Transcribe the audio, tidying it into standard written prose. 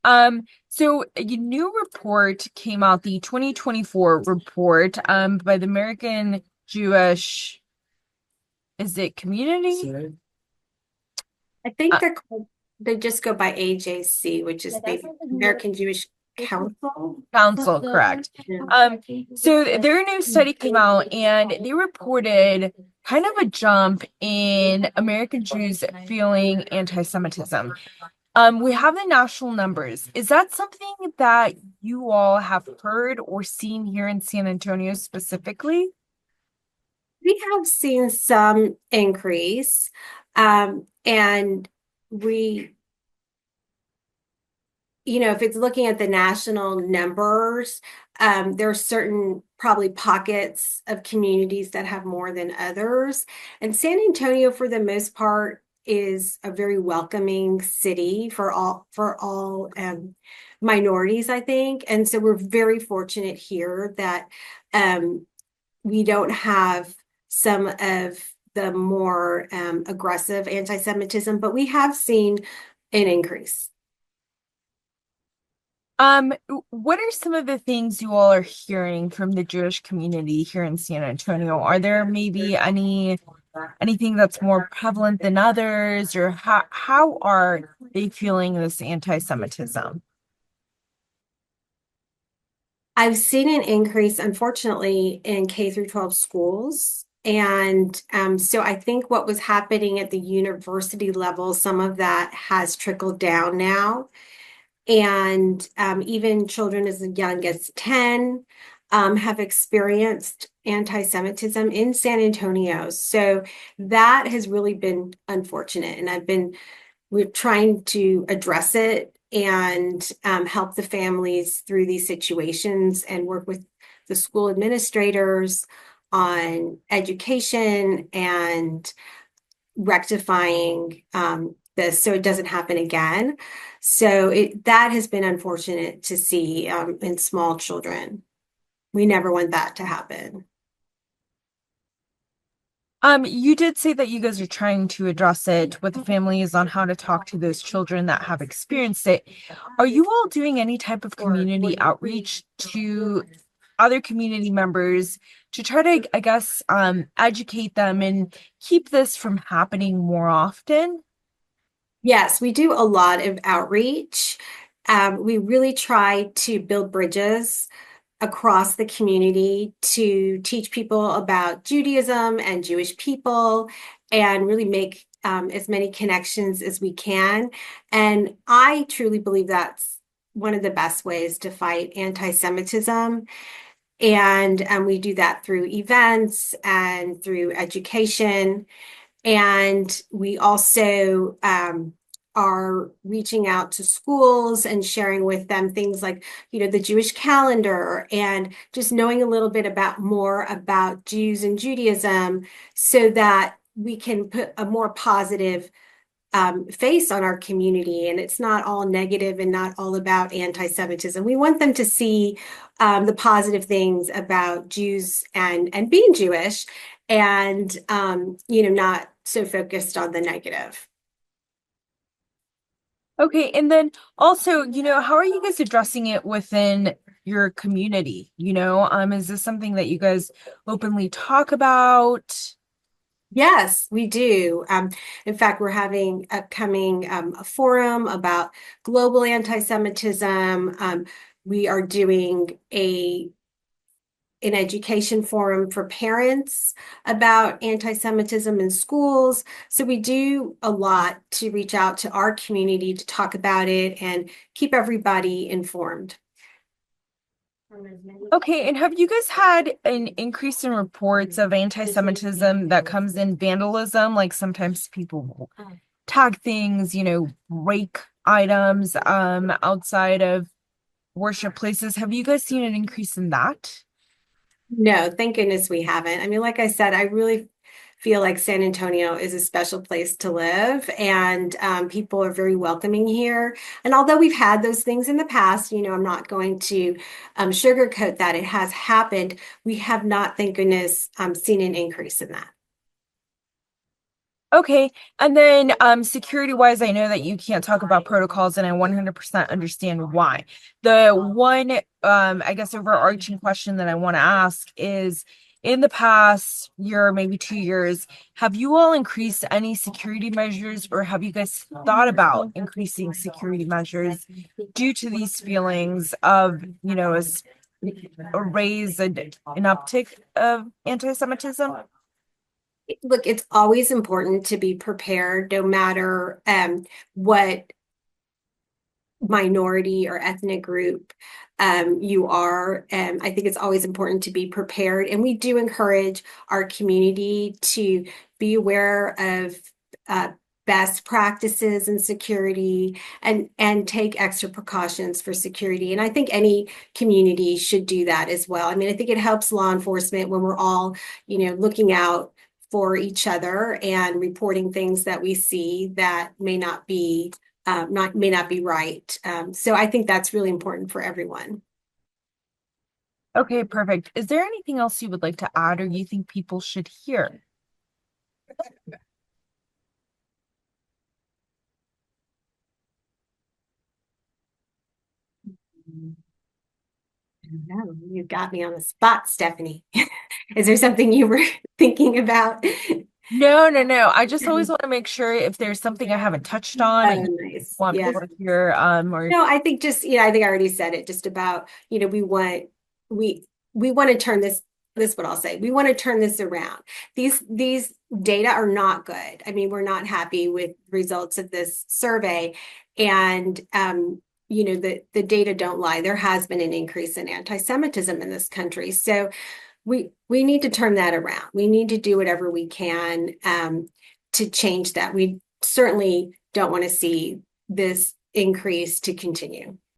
So a new report came out, the 2024 report, by the American Jewish, is it community? I think they just go by AJC, which is the American Jewish Council. Council, correct. Yeah. So their new study came out and they reported kind of a jump in American Jews feeling anti-Semitism. We have the national numbers. Is that something that you all have heard or seen here in San Antonio specifically? We have seen some increase, and we, if it's looking at the national numbers, there are certain probably pockets of communities that have more than others. And San Antonio, for the most part, is a very welcoming city for all minorities, I think. And so we're very fortunate here that um, we don't have some of the more aggressive anti-Semitism, but we have seen an increase. What are some of the things you all are hearing from the Jewish community here in San Antonio? Are there maybe anything that's more prevalent than others, or how are they feeling this anti-Semitism? I've seen an increase, unfortunately, in K through 12 schools. And so I think what was happening at the university level, some of that has trickled down now. And even children as young as 10 have experienced anti-Semitism in San Antonio. So that has really been unfortunate. And we're trying to address it and help the families through these situations and work with the school administrators on education and rectifying this so it doesn't happen again. So that has been unfortunate to see in small children. We never want that to happen. You did say that you guys are trying to address it with the families on how to talk to those children that have experienced it. Are you all doing any type of community outreach to other community members to try to, I guess, educate them and keep this from happening more often? Yes, we do a lot of outreach. We really try to build bridges across the community to teach people about Judaism and Jewish people and really make as many connections as we can. And I truly believe that's one of the best ways to fight anti-Semitism. And we do that through events and through education. And we also are reaching out to schools and sharing with them things like, the Jewish calendar and just knowing a little bit more about Jews and Judaism so that we can put a more positive face on our community. And it's not all negative and not all about anti-Semitism. We want them to see the positive things about Jews and being Jewish and, not so focused on the negative. Okay, and then also, how are you guys addressing it within your community? Is this something that you guys openly talk about? Yes, we do. In fact, we're having upcoming a forum about global anti-Semitism. We are doing an education forum for parents about anti-Semitism in schools. So we do a lot to reach out to our community to talk about it and keep everybody informed. Okay, and have you guys had an increase in reports of anti-Semitism that comes in vandalism? Like sometimes people will tag things, break items outside of worship places. Have you guys seen an increase in that? No, thank goodness we haven't. I mean, like I said, I really feel like San Antonio is a special place to live, and people are very welcoming here. And although we've had those things in the past, I'm not going to sugarcoat that it has happened. We have not, thank goodness, seen an increase in that. Okay. And then security wise, I know that you can't talk about protocols and I 100% understand why. The one I guess overarching question that I want to ask is in the past year, maybe 2 years, have you all increased any security measures or have you guys thought about increasing security measures due to these feelings of, as a raise an uptick of anti-Semitism? Look, it's always important to be prepared, no matter what minority or ethnic group you are. I think it's always important to be prepared. And we do encourage our community to be aware of best practices in security and take extra precautions for security. And I think any community should do that as well. I mean, I think it helps law enforcement when we're all, looking out for each other and reporting things that we see that may not be right. So I think that's really important for everyone. Okay, perfect. Is there anything else you would like to add or you think people should hear? No, you got me on the spot, Stephanie. Is there something you were thinking about? No, no, no. I just always want to make sure if there's something I haven't touched on Oh, and you nice. want Yeah. people to hear, or No, I think just, I think I already said it just about, we we want to turn this what I'll say. We want to turn this around. These data are not good. I mean, we're not happy with results of this survey. And the data don't lie. There has been an increase in anti-Semitism in this country. So we need to turn that around. We need to do whatever we can to change that. We certainly don't want to see this increase to continue.